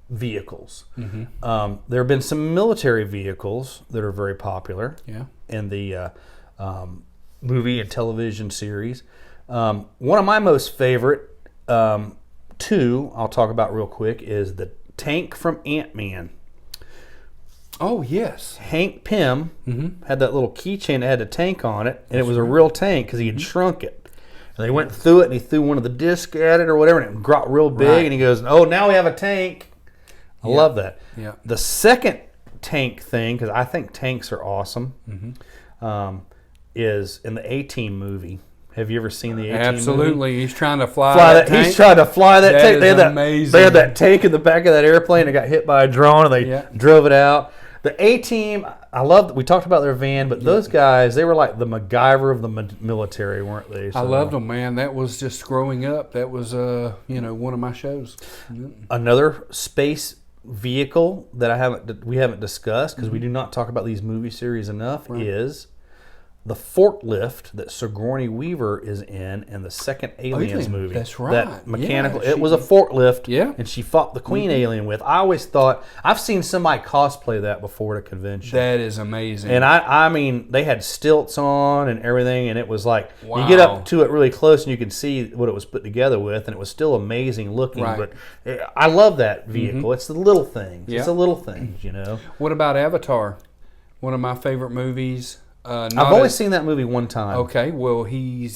vehicles. Mm-hmm. There have been some military vehicles that are very popular in the movie and television series. One of my most favorite two I'll talk about real quick is the tank from Ant-Man. Oh, yes. Hank Pym had that little keychain that had a tank on it, and it was a real tank because he had shrunk it. And they went through it, and he threw one of the discs at it or whatever, and it got real big, and he goes, oh, now we have a tank. I love that. Yeah. The second tank thing, because I think tanks are awesome, is in the A-Team movie. Have you ever seen the A-Team Absolutely. movie? He's trying to fly that tank. He's trying to fly that tank. That is amazing. They had that tank in the back of that airplane that got hit by a drone, and they drove it out. The A-Team, I love. We talked about their van, but those guys, they were like the MacGyver of the military, weren't they? So, I loved them, man. That was just growing up. That was, one of my shows. Another space vehicle that we haven't discussed because we do not talk about these movie series enough is the forklift that Sigourney Weaver is in the second Aliens movie. That's right. That mechanical. It was a forklift. Yeah. And she fought the Queen alien with. I always thought I've seen somebody cosplay that before at a convention. That is amazing. And I mean, they had stilts on and everything, and it was like you get up to it really close and you can see what it was put together with, and it was still amazing looking. Right. But I love that vehicle. It's the little things. Yeah. It's the little things, What about Avatar? One of my favorite movies. I've only seen that movie one time. Okay, well he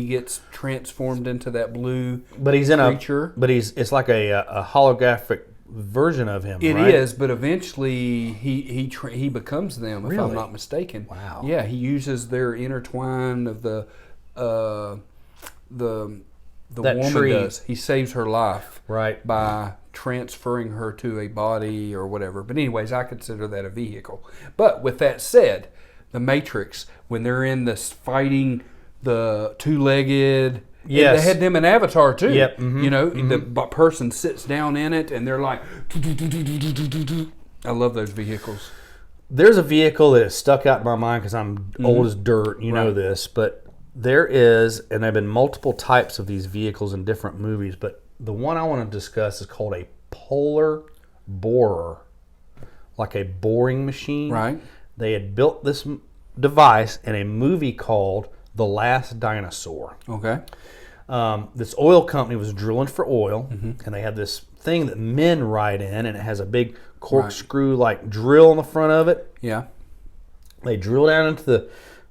gets transformed into that blue but he's creature. It's like a holographic version of him. It right? is, but eventually he becomes them. If I'm not mistaken. Wow. Yeah, he uses their intertwine of the that woman tree. does. He saves her life by transferring her to a body or whatever. But anyways, I consider that a vehicle. But with that said, the Matrix, when they're in this fighting the two-legged, they had them in Avatar too. Yep. The person sits down in it and they're like, I love those vehicles. There's a vehicle that has stuck out in my mind because I'm old as dirt. You know this, but there is, and there have been multiple types of these vehicles in different movies. But the one I want to discuss is called a polar borer, like a boring machine. Right. They had built this device in a movie called The Last Dinosaur. Okay. This oil company was drilling for oil, and they had this thing that men ride in, and it has a big corkscrew like drill on the front of it. Yeah. They drill down into the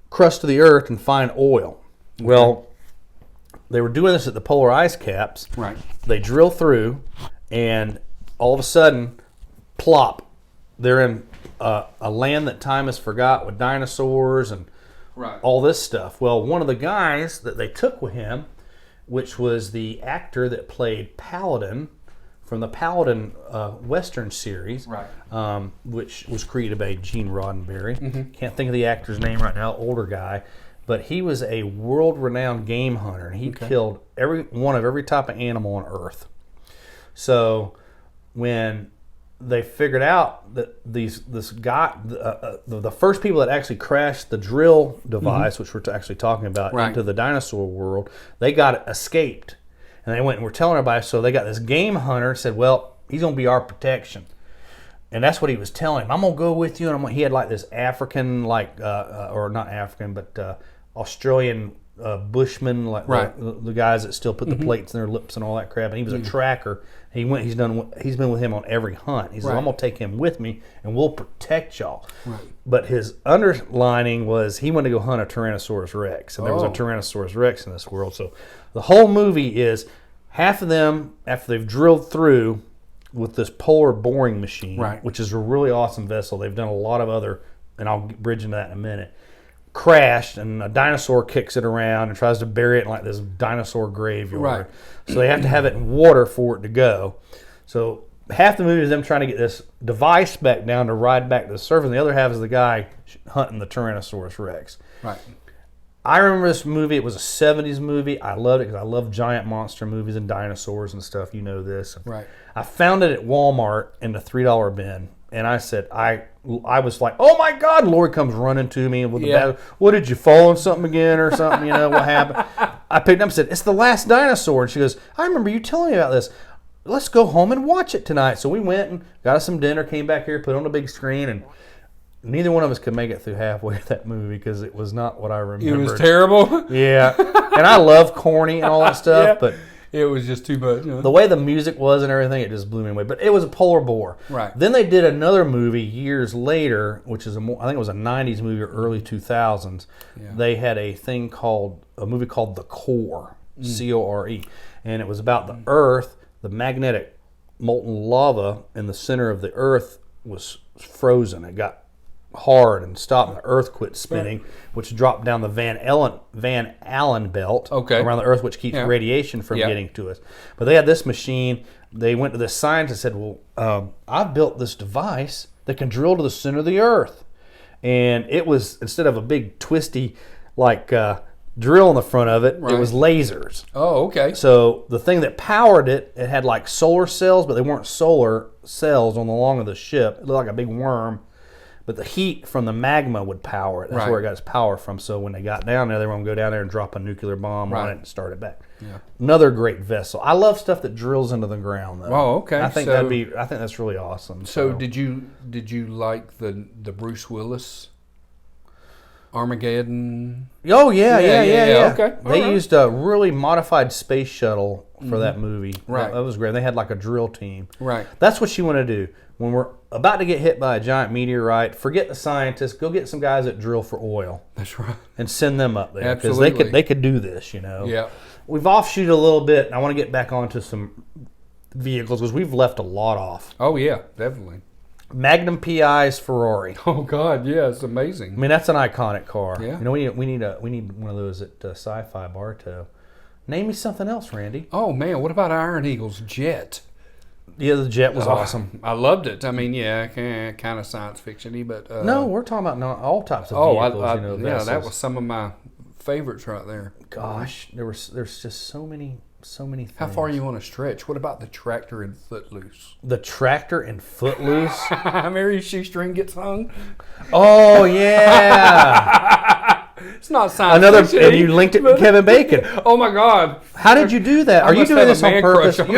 crust of the earth and find oil. Okay. Well, they were doing this at the polar ice caps. Right. They drill through, and all of a sudden, plop, they're in a land that time has forgot with dinosaurs and all this stuff. Well, one of the guys that they took with him, which was the actor that played Paladin from the Paladin Western series, which was created by Gene Roddenberry. Can't think of the actor's name right now, older guy. But he was a world-renowned game hunter, and he killed every type of animal on Earth. So when they figured out that this guy, the first people that actually crashed the drill device, which we're actually talking about, into the dinosaur world, they escaped. And they went and were telling everybody, so they got this game hunter, said, well, he's going to be our protection. And that's what he was telling him. I'm going to go with you. And he had like this African, or not African, but Australian bushman, like the guys that still put the plates in their lips and all that crap. And he was a tracker. He's been with him on every hunt. He said, I'm going to take him with me, and we'll protect y'all. But his underlining was he wanted to go hunt a Tyrannosaurus Rex. And there was a Tyrannosaurus Rex in this world. So the whole movie is half of them, after they've drilled through with this polar boring machine, which is a really awesome vessel. They've done a lot of other, and I'll bridge into that in a minute, crashed, and a dinosaur kicks it around and tries to bury it in like this dinosaur graveyard. So they have to have it in water for it to go. So half the movie is them trying to get this device back down to ride back to the surface, and the other half is the guy hunting the Tyrannosaurus Rex. I remember this movie. It was a 70s movie. I loved it because I love giant monster movies and dinosaurs and stuff. You know this. I found it at Walmart in the $3 bin, and I said, I was like, oh my God! Lori comes running to me with the bag. What, did you fall on something again or something? You know what happened? I picked it up and said, it's the last dinosaur. And she goes, I remember you telling me about this. Let's go home and watch it tonight. So we went and got us some dinner, came back here, put it on the big screen, and neither one of us could make it through halfway of that movie because it was not what I remembered. It was terrible. Yeah. And I love corny and all that stuff, but it was just too much. The way the music was and everything, it just blew me away. But it was a polar boar. Then they did another movie years later, which is I think it was a 90s movie or early 2000s. They had a movie called The Core, C-O-R-E. And it was about the Earth, the magnetic molten lava in the center of the Earth was frozen. It got hard and stopped, and the Earth quit spinning, which dropped down the Van Allen belt around the Earth, which keeps radiation from getting to us. But they had this machine. They went to the scientist and said, well, I've built this device that can drill to the center of the Earth. And it was, instead of a big twisty drill in the front of it, it was lasers. So the thing that powered it, it had like solar cells, but they weren't solar cells on the long of the ship. It looked like a big worm. But the heat from the magma would power it. That's where it got its power from. So when they got down there, they were going to go down there and drop a nuclear bomb on it and start it back. Another great vessel. I love stuff that drills into the ground, though. I think I think that's really awesome. So did you like the Bruce Willis Armageddon? Oh yeah. Okay. They used a really modified space shuttle for that movie. That was great. They had like a drill team. That's what you want to do. When we're about to get hit by a giant meteorite, forget the scientists. Go get some guys that drill for oil. That's right. And send them up there. Because they could do this, you know. Yeah. We've offshoot a little bit. I want to get back onto some vehicles because we've left a lot off. Oh, yeah. Definitely. Magnum PI's Ferrari. Oh, God. Yeah. It's amazing. I mean, that's an iconic car. Yeah. You know, we need one of those at Sci-Fi Bartow. Name me something else, Randy. Oh, man. What about Iron Eagle's jet? Yeah, the jet was awesome. I loved it. I mean, kind of science fiction-y, but... no, we're talking about all types of vehicles. Yeah, that was some of my favorites right there. Gosh, there's just so many things. How far you want to stretch? What about the tractor in Footloose? The tractor in Footloose? Mary Shoestring gets hung? Oh, yeah! It's not science fiction. And you linked it to Kevin Bacon. Oh my God! How did you do that? Are you doing this on purpose? On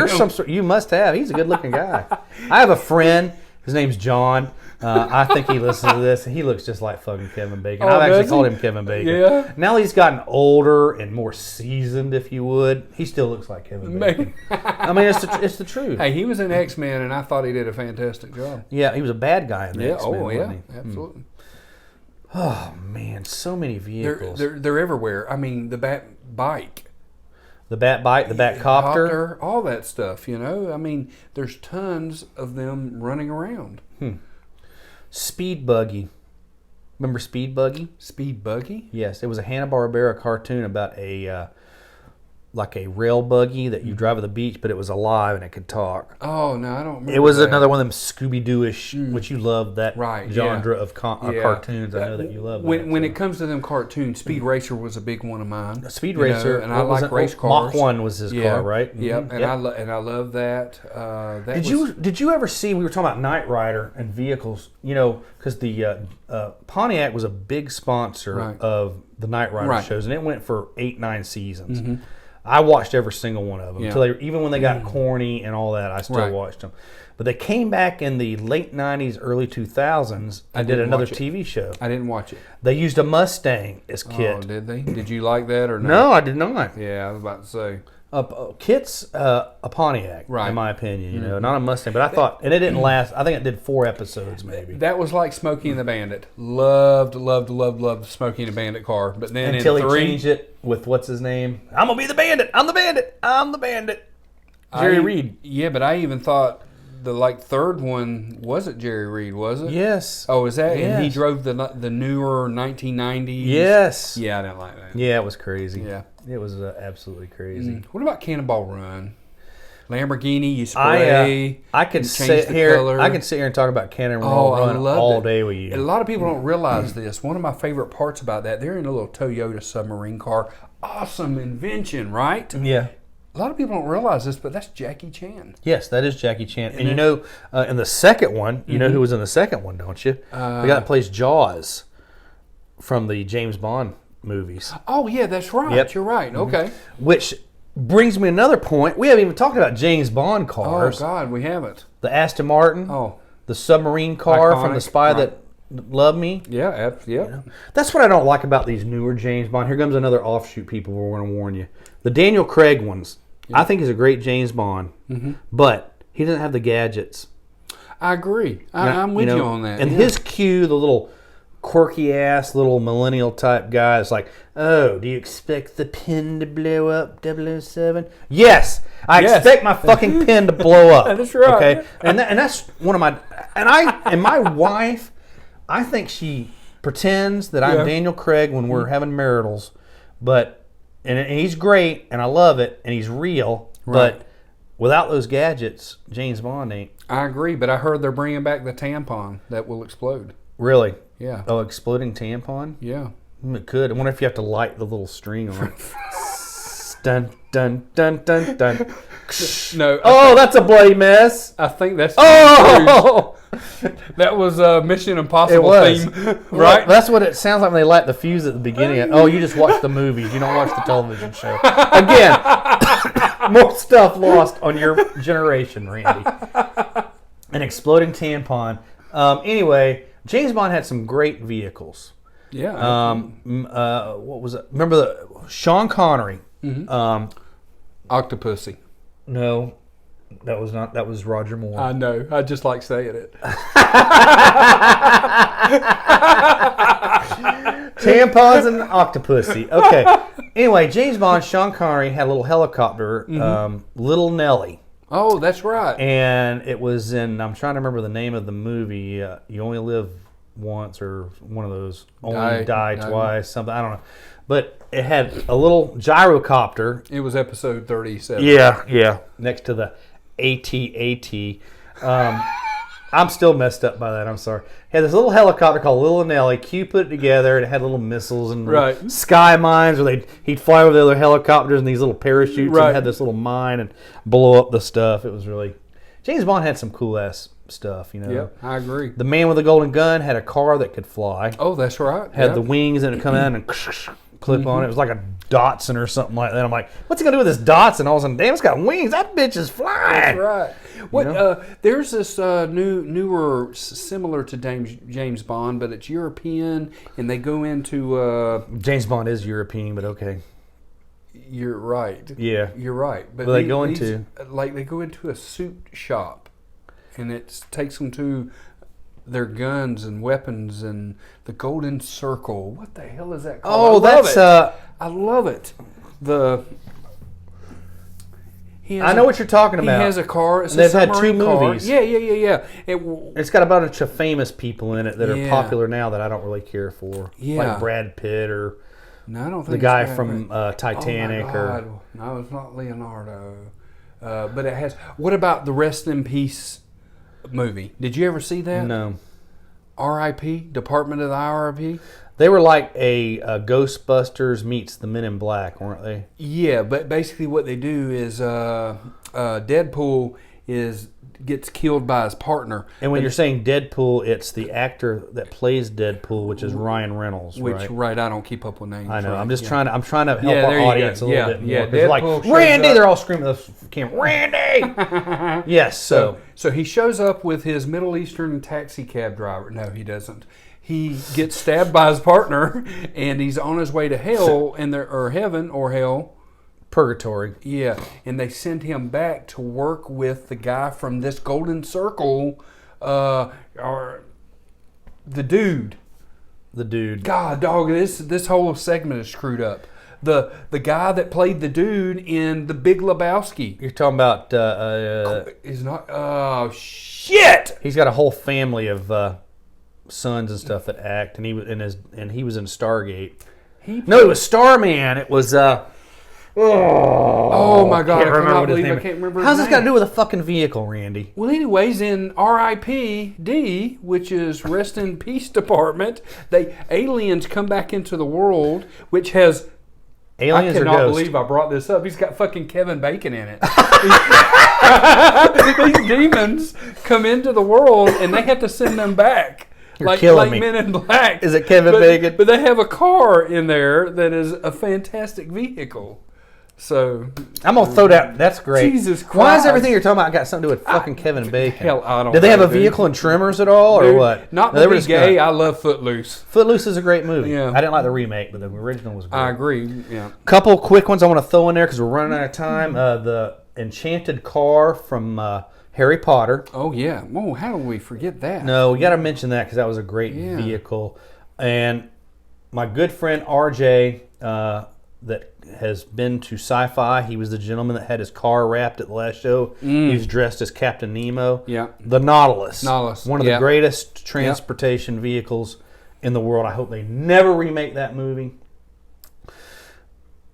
you must have. He's a good-looking guy. I have a friend. His name's John. I think he listens to this. He looks just like fucking Kevin Bacon. I've actually called him Kevin Bacon. Yeah. Now he's gotten older and more seasoned, if you would. He still looks like Kevin Bacon. I mean, it's the truth. Hey, he was in X-Men, and I thought he did a fantastic job. Yeah, he was a bad guy in the X-Men. Oh, yeah, absolutely. Oh man, so many vehicles. They're everywhere. I mean, the Bat Bike, the Bat Bike, the Bat Copter, all that stuff. You know, I mean, there's tons of them running around. Speed buggy. Remember Speed Buggy? Speed Buggy? Yes, it was a Hanna-Barbera cartoon about a like a rail buggy that you drive at the beach, but it was alive and it could talk. Oh, no, I don't remember. It was that. another one of them Scooby-Doo-ish, which you love that genre of cartoons. I know that you love that. When it comes to them cartoons, Speed Racer was a big one of mine. Speed Racer, and I like race cars. Mach 1 was his car, right? Yep, Mm-hmm. and I love that. Did you ever see? We were talking about Knight Rider and vehicles. Because the Pontiac was a big sponsor of the Knight Rider shows, and it went for 8-9 seasons. Mm-hmm. I watched every single one of them until even when they got corny and all that. I still watched them. But they came back in the late 90s, early 2000s and did another TV show. I didn't watch it. They used a Mustang as kit. Oh, did they? Did you like that or not? No, I did not. Yeah, I was about to say. Kit's a Pontiac, in my opinion. Not a Mustang. But I thought, and it didn't last. I think it did 4 episodes, maybe. That was like Smokey and the Bandit. Loved Smokey and the Bandit car. But then until he changed it with what's his name? I'm gonna be the bandit. I'm the bandit. I'm the bandit. Jerry Reed. Yeah, but I even thought the third one wasn't Jerry Reed, was it? Yes. Oh, is that? Yes. And he drove the newer 1990s. Yes. Yeah, I didn't like that. Yeah, it was crazy. Yeah, it was absolutely crazy. What about Cannonball Run? Lamborghini, you spray. I can sit here. I can sit here and talk about Cannonball Run all day with you. A lot of people don't realize this. One of my favorite parts about that, they're in a little Toyota submarine car. Awesome invention, right? Yeah. A lot of people don't realize this, but that's Jackie Chan. Yes, that is Jackie Chan. And in the second one, you know who was in the second one, don't you? The guy that plays Jaws from the James Bond movies. Oh, yeah, that's right. Yep. You're right. Okay. Which brings me another point. We haven't even talked about James Bond cars. Oh, God, we haven't. The Aston Martin. Oh. The submarine car from The Spy That Loved Me. Yeah, yeah. That's what I don't like about these newer James Bond. Here comes another offshoot, people. We're going to warn you. The Daniel Craig ones, I think he's a great James Bond, but he doesn't have the gadgets. I agree. I'm with you on that. And his Q, the little quirky ass little millennial type guy, is like, oh, do you expect the pin to blow up, 007? Yes, I expect my fucking pin to blow up. That's right. Okay, and that's one of my my wife. I think she pretends that I'm Daniel Craig when we're having maritals, but. And he's great, and I love it, and he's real. Right. But without those gadgets, James Bond ain't. I agree, but I heard they're bringing back the tampon that will explode. Really? Yeah. Oh, exploding tampon? Yeah. It could. I wonder if you have to light the little string on it. Dun, dun, dun, dun, dun. No. Oh, that's a bloody mess. I think that's... Oh! That was a Mission Impossible theme, right? Well, that's what it sounds like when they light the fuse at the beginning. Oh, you just watch the movies. You don't watch the television show. Again, more stuff lost on your generation, Randee. An exploding tampon. Anyway, James Bond had some great vehicles. Yeah. What was it? Remember Sean Connery? Octopussy. No. That was not. That was Roger Moore. I know. I just like saying it. Tampons and Octopussy. Okay. Anyway, James Bond, Sean Connery had a little helicopter, Little Nelly. Oh, that's right. And it was in. I'm trying to remember the name of the movie. You Only Live Once, or one of those. Only Die Twice. Something. I don't know. But it had a little gyrocopter. It was episode 37. Yeah. Next to the AT-AT. I'm still messed up by that. I'm sorry. It had this little helicopter called Little Nelly. Q put it together, and it had little missiles and sky mines where he'd fly over the other helicopters and these little parachutes and had this little mine and blow up the stuff. It was really... James Bond had some cool ass stuff, Yeah, I agree. The Man with the Golden Gun had a car that could fly. Oh, that's right. Had the wings and it come in and clip on it. It was like a Datsun or something like that. I'm like, what's he gonna do with this Datsun? All of a sudden, damn, it's got wings. That bitch is flying. That's right. What? There's this newer, similar to James Bond, but it's European, and they go into. James Bond is European, but okay. You're right. Yeah, you're right. But they go into they go into a suit shop, and it takes them to their guns and weapons and the Golden Circle. What the hell is that called? Oh, I love it. I love it. I know what you're talking about. He has a car. It's they've had 2 movies. Yeah. It's got a bunch of famous people in it that are popular now that I don't really care for. Yeah. Like Brad Pitt or no, I don't think the guy from Titanic. Oh my God. No, it's not Leonardo. But it has... What about the Rest in Peace movie? Did you ever see that? No. R.I.P. Department of the R.I.P. They were like a Ghostbusters meets the Men in Black, weren't they? Yeah, but basically what they do is Deadpool gets killed by his partner. And when you're saying Deadpool, it's the actor that plays Deadpool, which is Ryan Reynolds, right? I don't keep up with names. I know. Right? I'm trying to help our audience a little bit more. Yeah, like Randee, they're all screaming at the camera, Randee! Yes. So he shows up with his Middle Eastern taxi cab driver. No, he doesn't. He gets stabbed by his partner, and he's on his way to hell, or heaven or hell. Purgatory. Yeah, and they send him back to work with the guy from this Golden Circle, or the dude. The dude. God, dog, this whole segment is screwed up. The guy that played the dude in The Big Lebowski. You're talking about is not. Oh shit! He's got a whole family of sons and stuff that act, and he was in Stargate. It was Starman. It was. Oh my God! I can't remember. How's this got to do with a fucking vehicle, Randy? Well, anyways, in R.I.P.D., which is Rest in Peace Department, aliens come back into the world, which has. Aliens I or cannot ghosts? believe I brought this up. He's got fucking Kevin Bacon in it. These demons come into the world, and they have to send them back. You're killing me. Men in Black. Is it Kevin Bacon? But they have a car in there that is a fantastic vehicle. So I'm gonna throw that. That's great. Jesus Christ! Why is everything you're talking about got something to do with fucking Kevin Bacon? Hell, I don't. Did they have know, a vehicle and trimmers at all, or what? Not to be gay. I love Footloose. Footloose is a great movie. Yeah. I didn't like the remake, but the original was great. I agree. Yeah. Couple quick ones I want to throw in there because we're running out of time. The Enchanted Car from Harry Potter. Oh yeah. Oh, how do we forget that? No, we got to mention that because that was a great vehicle. And my good friend RJ, that has been to Sci-Fi. He was the gentleman that had his car wrapped at the last show. He was dressed as Captain Nemo. Yeah. The Nautilus. One of the Yep. greatest transportation vehicles in the world. I hope they never remake that movie.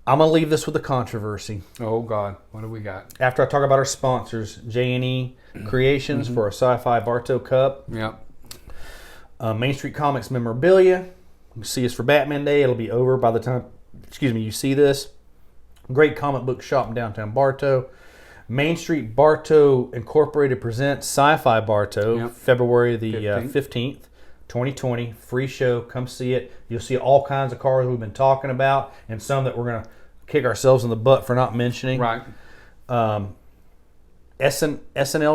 I'm going to leave this with a controversy. Oh, God. What do we got? After I talk about our sponsors, J&E Creations for a Sci-Fi Bartow Cup. Yep. Main Street Comics memorabilia. You can see us for Batman Day. It'll be over by the time you see this. Great comic book shop in downtown Bartow. Main Street Bartow Incorporated presents Sci-Fi Bartow, February the 15th, 2020. Free show. Come see it. You'll see all kinds of cars we've been talking about and some that we're going to kick ourselves in the butt for not mentioning. Right. SNL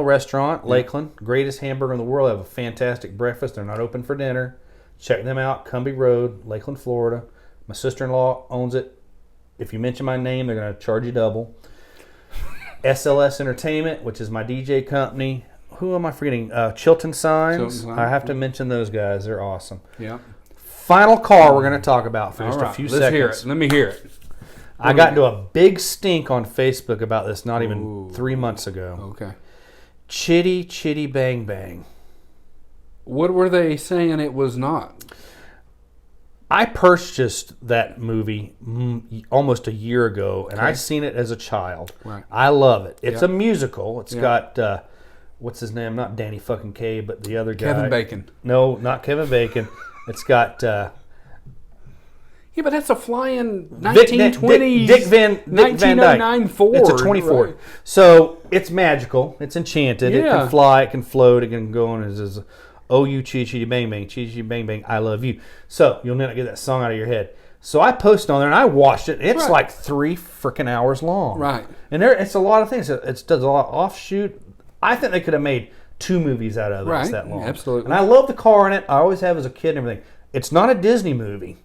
Restaurant, Lakeland. Greatest hamburger in the world. They have a fantastic breakfast. They're not open for dinner. Check them out. Cumbie Road, Lakeland, Florida. My sister-in-law owns it. If you mention my name, they're going to charge you double. SLS Entertainment, which is my DJ company. Who am I forgetting? Chilton Signs. I have to mention those guys. They're awesome. Yeah. Final car we're going to talk about for just a few seconds. Let's hear it. Let me hear it. I got into a big stink on Facebook about this not even 3 months ago. Okay. Chitty Chitty Bang Bang. What were they saying it was not? I purchased that movie almost a year ago, and I've seen it as a child. Right. I love it. It's a musical. It's got, what's his name? Not Danny fucking K, but the other guy. Kevin Bacon. No, not Kevin Bacon. It's got... yeah, but that's a flying 1920s Dick Van Dyke. Ford. It's a 24. Right. So it's magical. It's enchanted. It can fly. It can float. It can go on as oh, you chitty chitty bang bang, chitty chitty bang bang, I love you. So you'll never get that song out of your head. So I posted on there and I watched it. It's like 3 freaking hours long. Right. And it's a lot of things. It does a lot of offshoot. I think they could have made 2 movies out of it. It's that long. Absolutely. And I love the car in it. I always have as a kid and everything. It's not a Disney movie.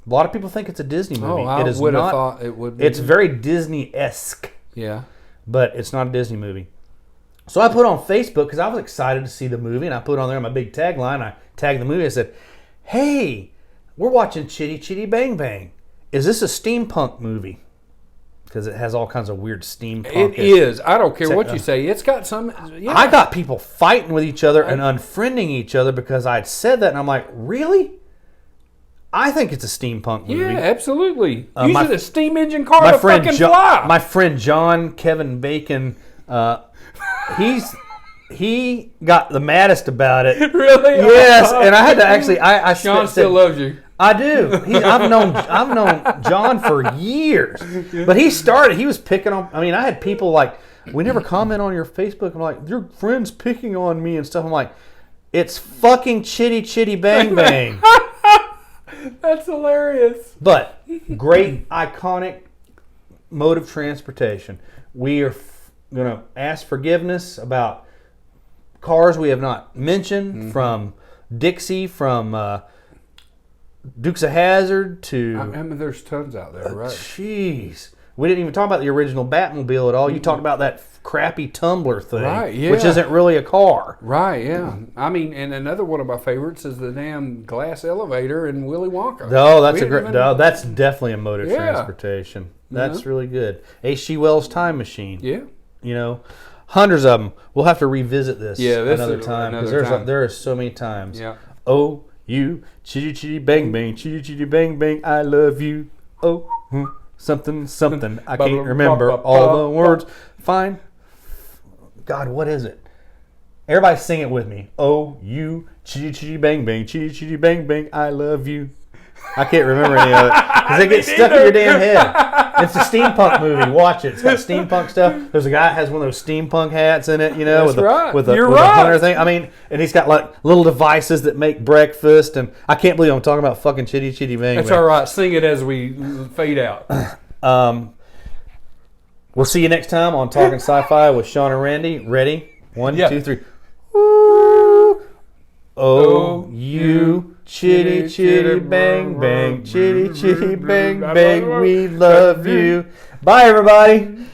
A lot of people think it's a Disney movie. I would have thought it would be. It's very Disney-esque. Yeah. But it's not a Disney movie. So I put on Facebook because I was excited to see the movie, and I put on there my big tagline. I tagged the movie. I said, hey, we're watching Chitty Chitty Bang Bang. Is this a steampunk movie? because it has all kinds of weird steampunk. It is. I don't care what you say. It's got some. Yeah. I got people fighting with each other and unfriending each other because I'd said that, and I'm like, really? I think it's a steampunk movie. Yeah, absolutely. Using a steam engine car to fucking John, fly. My friend John Kevin Bacon, he got the maddest about it. Really? Yes, and I had to actually. I Sean still loves you. I do. I've known John for years, but he started. He was picking on. I mean, I had people like, we never comment on your Facebook. I'm like, your friend's picking on me and stuff. I'm like, it's fucking chitty chitty bang bang. That's hilarious. But great iconic mode of transportation. We are going to ask forgiveness about cars we have not mentioned, from Dixie, from Dukes of Hazzard to... I mean, there's tons out there, right? Jeez. We didn't even talk about the original Batmobile at all. You talked about that crappy Tumblr thing, right, yeah. which isn't really a car. Right, yeah. I mean, and another one of my favorites is the damn glass elevator in Willy Wonka. No, that's that's definitely a mode of transportation. That's really good. H.G. Wells' Time Machine. Yeah. You know, hundreds of them. We'll have to revisit this another time because there are so many times. Yeah. Oh, you chitty chitty bang bang, chitty chitty bang bang, I love you. Oh, something something. I can't remember all the words. Fine. God, what is it? Everybody sing it with me. Oh, you chitty chitty bang bang, chitty chitty bang bang, I love you. I can't remember any of it because they get stuck in your damn head. It's a steampunk movie. Watch it. It's got steampunk stuff. There's a guy that has one of those steampunk hats in it, you know, with a hunter thing. I mean, and he's got like little devices that make breakfast. And I can't believe I'm talking about fucking chitty chitty bang. That's all right. Sing it as we fade out. We'll see you next time on Talking Sci-Fi with Sean and Randee. Ready? 1, 2, 3. Woo! Oh, you chitty chitty bang bang, chitty chitty bang bang, we love you. Bye, everybody.